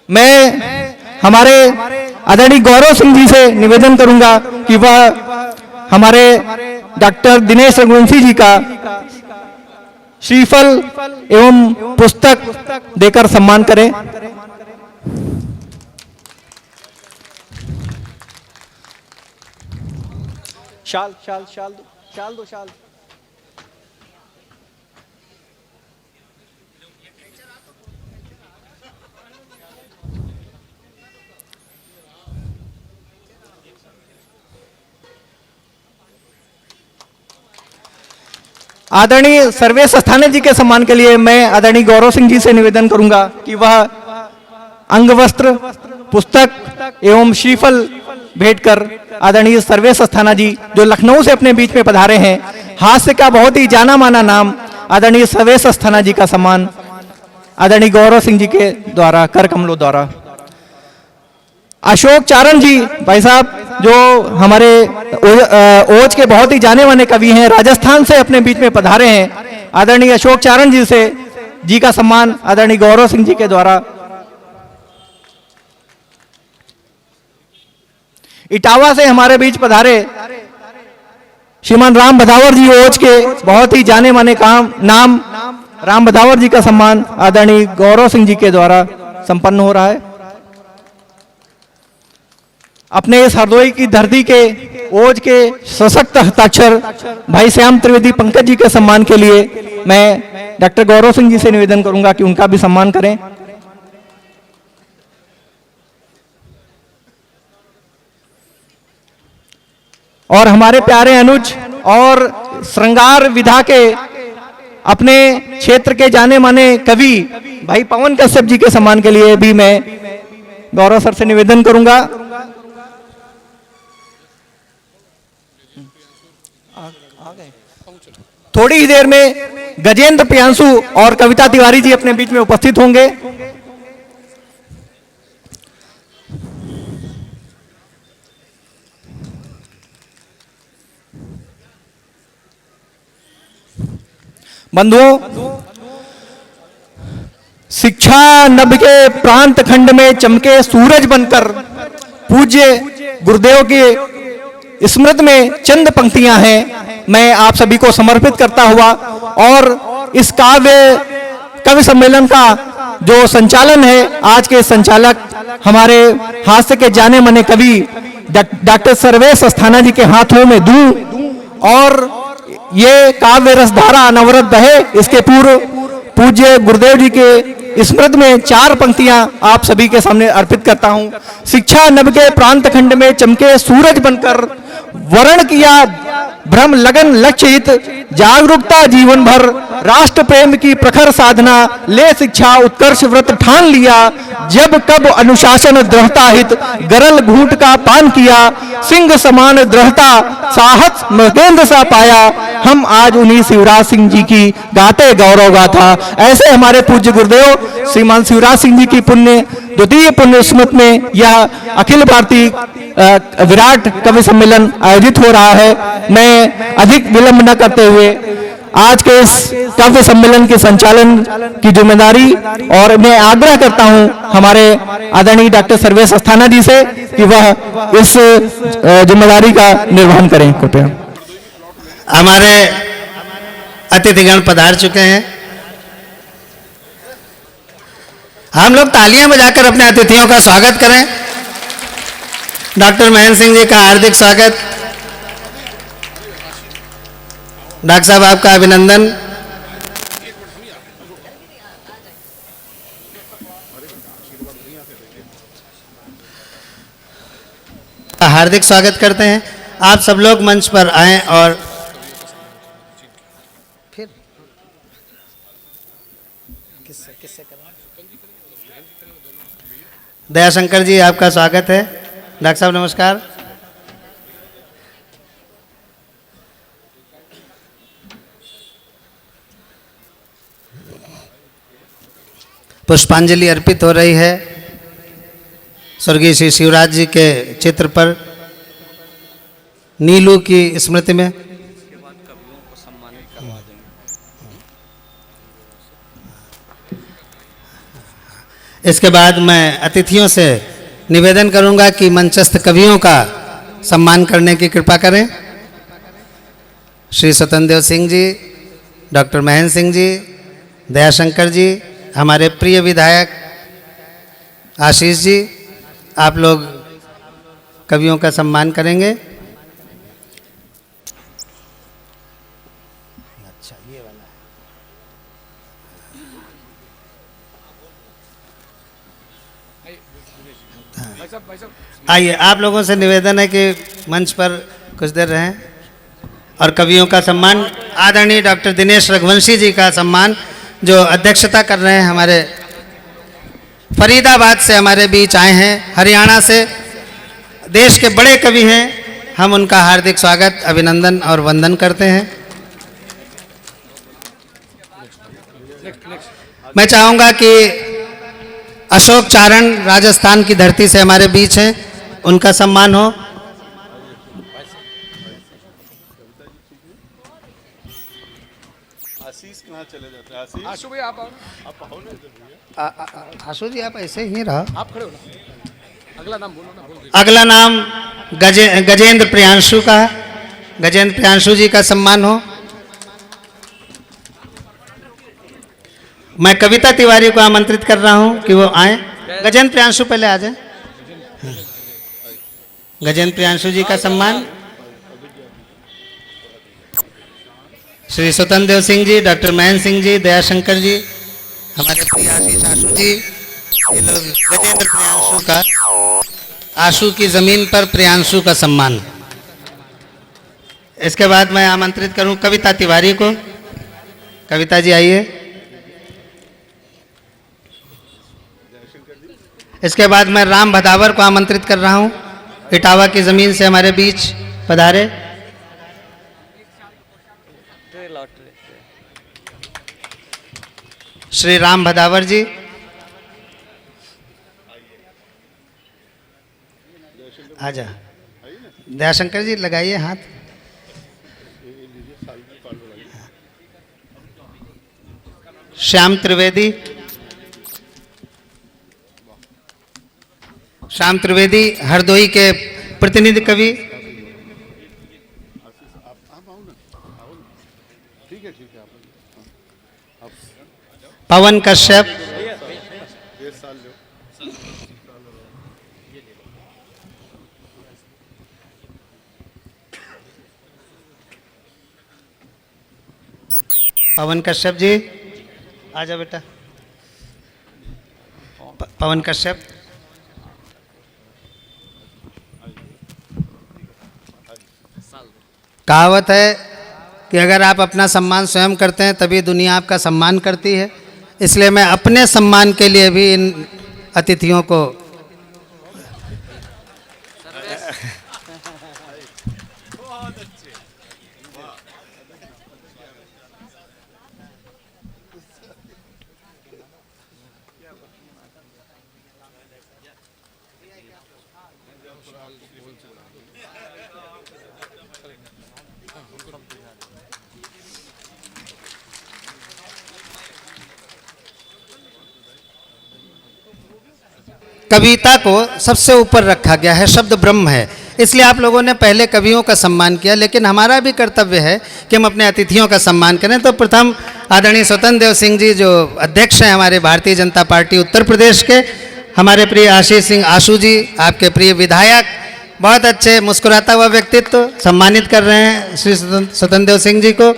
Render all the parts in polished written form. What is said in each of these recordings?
मैं हमारे आदरणीय गौरव सिंह जी से निवेदन करूंगा कि वह हमारे डॉक्टर दिनेश रघुवंशी जी का श्रीफल एवं पुस्तक देकर सम्मान करें। शाल शाल शाल दो, शाल दो, शाल। आदरणीय सर्वेश अस्थाना जी के सम्मान के लिए मैं आदरणीय गौरव सिंह जी से निवेदन करूंगा कि वह अंगवस्त्र, पुस्तक एवं श्रीफल भेंट कर आदरणीय सर्वेश अस्थाना जी जो लखनऊ से अपने बीच में पधारे हैं, हास्य का बहुत ही जाना माना नाम आदरणीय सर्वेश अस्थाना जी का सम्मान आदरणीय गौरव सिंह जी के द्वारा कर कमलों द्वारा। अशोक चारण जी भाई साहब जो हमारे ओज के बहुत ही जाने माने कवि हैं, राजस्थान से अपने बीच में पधारे हैं, आदरणीय अशोक चारण जी का सम्मान आदरणीय गौरव सिंह जी के द्वारा। इटावा से हमारे बीच पधारे श्रीमान राम भदावर जी ओज के बहुत ही जाने माने नाम राम भदावर जी का सम्मान आदरणीय गौरव सिंह जी के द्वारा संपन्न हो रहा है। अपने इस हरदोई की धरती के ओज के सशक्त हस्ताक्षर भाई श्याम त्रिवेदी पंकज जी के सम्मान के लिए मैं डॉक्टर गौरव सिंह जी से निवेदन करूंगा कि उनका भी सम्मान करें। और हमारे प्यारे अनुज और श्रृंगार विधा के अपने क्षेत्र के जाने माने कवि भाई पवन कश्यप जी के सम्मान के लिए भी मैं गौरव सर से निवेदन करूंगा। थोड़ी ही देर में गजेंद्र प्रियांशु और कविता तिवारी जी अपने बीच में उपस्थित होंगे। बंधुओं, शिक्षा नभ के प्रांत खंड में चमके सूरज बनकर पूज्य गुरुदेव की स्मृति में चंद पंक्तियां हैं मैं आप सभी को समर्पित करता हुआ और इस कवि सम्मेलन का जो संचालन है आज के संचालक हमारे हास्य के जाने माने कवि डॉक्टर सर्वेश अस्थाना जी के हाथों में दूं और ये काव्य रसधारा अनवरत बहे इसके पूर्व पूज्य गुरुदेव जी के स्मृति में 4 पंक्तियां आप सभी के सामने अर्पित करता हूं। शिक्षा नभ के प्रांत खंड में चमके सूरज बनकर वर्ण किया भ्रम लगन लक्ष्य हित जागरूकता जीवन भर राष्ट्र प्रेम की प्रखर साधना ले शिक्षा उत्कर्ष व्रत ठान लिया जब कब अनुशासन दृढ़ता हित गरल घूंट का पान किया सिंह समान दृढ़ता साहस मृगेंद्र सा पाया हम आज उन्हीं शिवराज सिंह जी की गाते गौरव गाथा। ऐसे हमारे पूज्य गुरुदेव श्रीमान शिवराज सिंह जी की द्वितीय पुण्य स्मृति में यह अखिल भारतीय विराट कवि सम्मेलन आयोजित हो रहा है। मैं अधिक विलंब न करते हुए आज के इस कवि सम्मेलन के संचालन की जिम्मेदारी और मैं आग्रह करता हूं हमारे आदरणीय डॉक्टर सर्वेश अस्थाना जी से कि वह इस जिम्मेदारी का निर्वहन करें। कृपया। हमारे अतिथिगण पधार चुके हैं। हम लोग तालियां बजाकर अपने अतिथियों का स्वागत करें। डॉक्टर महेंद्र सिंह जी का हार्दिक स्वागत। डॉक्टर साहब आपका अभिनंदन। हार्दिक स्वागत करते हैं। आप सब लोग मंच पर आएं और फिर किससे करें? दयाशंकर जी आपका स्वागत है। डॉक्टर साहब नमस्कार। पुष्पांजलि अर्पित हो रही है स्वर्गीय श्री शिवराज जी के चित्र पर नीलू की स्मृति में। इसके बाद मैं अतिथियों से निवेदन करूंगा कि मंचस्थ कवियों का सम्मान करने की कृपा करें। श्री स्वतंत्र देव सिंह जी, डॉक्टर महेंद्र सिंह जी, दयाशंकर जी, हमारे प्रिय विधायक आशीष जी, आप लोग कवियों का सम्मान करेंगे। अच्छा, ये वाला आइए, आप लोगों से निवेदन है कि मंच पर कुछ देर रहें और कवियों का सम्मान आदरणीय डॉक्टर दिनेश रघुवंशी जी का सम्मान जो अध्यक्षता कर रहे हैं, हमारे फरीदाबाद से हमारे बीच आए हैं, हरियाणा से, देश के बड़े कवि हैं। हम उनका हार्दिक स्वागत, अभिनंदन और वंदन करते हैं। मैं चाहूँगा कि अशोक चारण राजस्थान की धरती से हमारे बीच हैं, उनका सम्मान हो। आशीष कहाँ चले जाते हैं? आशीष, आशु भाई आप आओ ना। आशु जी आप ऐसे ही रहो। आप खड़े हो ना, अगला नाम बोलो ना, बोल दीजिए। अगला नाम गजेंद्र प्रियांशु का है। गजेंद्र प्रियांशु जी का सम्मान हो। मैं कविता तिवारी को आमंत्रित कर रहा हूं कि वो आए। गजेंद्र प्रियांशु पहले आ जाए। गजेंद्र प्रियांशु जी का सम्मान। श्री स्वतंत्र देव सिंह जी, डॉक्टर महेंद्र सिंह जी, दयाशंकर जी, हमारे प्रिय आशीष आशु जी, ये लोग गजेंद्र प्रियांशु का, आशु की जमीन पर प्रियांशु का सम्मान। इसके बाद मैं आमंत्रित करूं कविता तिवारी को। कविता जी आइए। इसके बाद मैं राम भदावर को आमंत्रित कर रहा हूं, इटावा की जमीन से हमारे बीच पधारे। श्री राम भदावर जी, आजा। दयाशंकर जी लगाइए हाथ। श्याम त्रिवेदी, श्याम त्रिवेदी हरदोई के प्रतिनिधि कवि। पवन कश्यप, पवन कश्यप जी आजा बेटा। पवन कश्यप, कहावत है कि अगर आप अपना सम्मान स्वयं करते हैं तभी दुनिया आपका सम्मान करती है। इसलिए मैं अपने सम्मान के लिए भी इन अतिथियों को कविता को सबसे ऊपर रखा गया है, शब्द ब्रह्म है, इसलिए आप लोगों ने पहले कवियों का सम्मान किया, लेकिन हमारा भी कर्तव्य है कि हम अपने अतिथियों का सम्मान करें। तो प्रथम आदरणीय स्वतंत्र देव सिंह जी जो अध्यक्ष हैं हमारे भारतीय जनता पार्टी उत्तर प्रदेश के, हमारे प्रिय आशीष सिंह आशु जी, आपके प्रिय विधायक, बहुत अच्छे मुस्कुराता हुआ व्यक्तित्व, सम्मानित कर रहे हैं श्री स्वतंत्र देव सिंह जी को।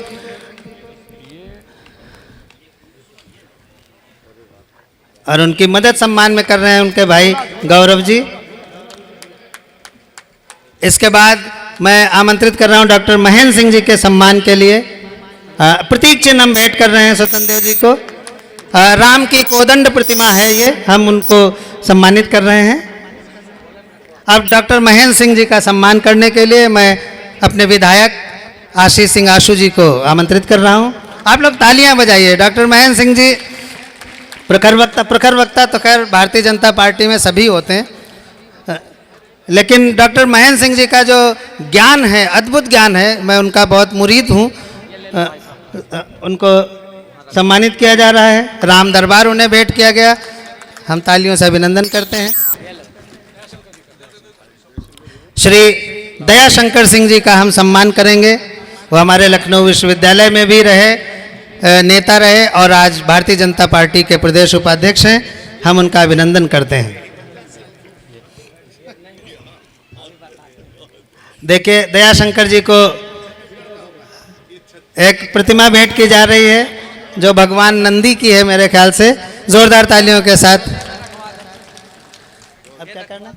और उनकी मदद सम्मान में कर रहे हैं उनके भाई गौरव जी। इसके बाद मैं आमंत्रित कर रहा हूं डॉक्टर महेंद्र सिंह जी के सम्मान के लिए प्रतीक चिन्ह हम भेंट कर रहे हैं स्वतंत्र देव जी को। राम की कोदंड प्रतिमा है ये, हम उनको सम्मानित कर रहे हैं। अब डॉक्टर महेंद्र सिंह जी का सम्मान करने के लिए मैं अपने विधायक आशीष सिंह आशु जी को आमंत्रित कर रहा हूं। आप लोग तालियां बजाइए। डॉक्टर महेंद्र सिंह जी प्रखर वक्ता तो खैर भारतीय जनता पार्टी में सभी होते हैं, लेकिन डॉक्टर महेंद्र सिंह जी का जो ज्ञान है, अद्भुत ज्ञान है, मैं उनका बहुत मुरीद हूँ। उनको सम्मानित किया जा रहा है। राम दरबार उन्हें भेंट किया गया। हम तालियों से अभिनंदन करते हैं। श्री दयाशंकर सिंह जी का हम सम्मान करेंगे। वो हमारे लखनऊ विश्वविद्यालय में भी रहे, नेता रहे और आज भारतीय जनता पार्टी के प्रदेश उपाध्यक्ष हैं। हम उनका अभिनंदन करते हैं। देखिए, दयाशंकर जी को एक प्रतिमा भेंट की जा रही है जो भगवान नंदी की है मेरे ख्याल से। जोरदार तालियों के साथ। अब क्या करना?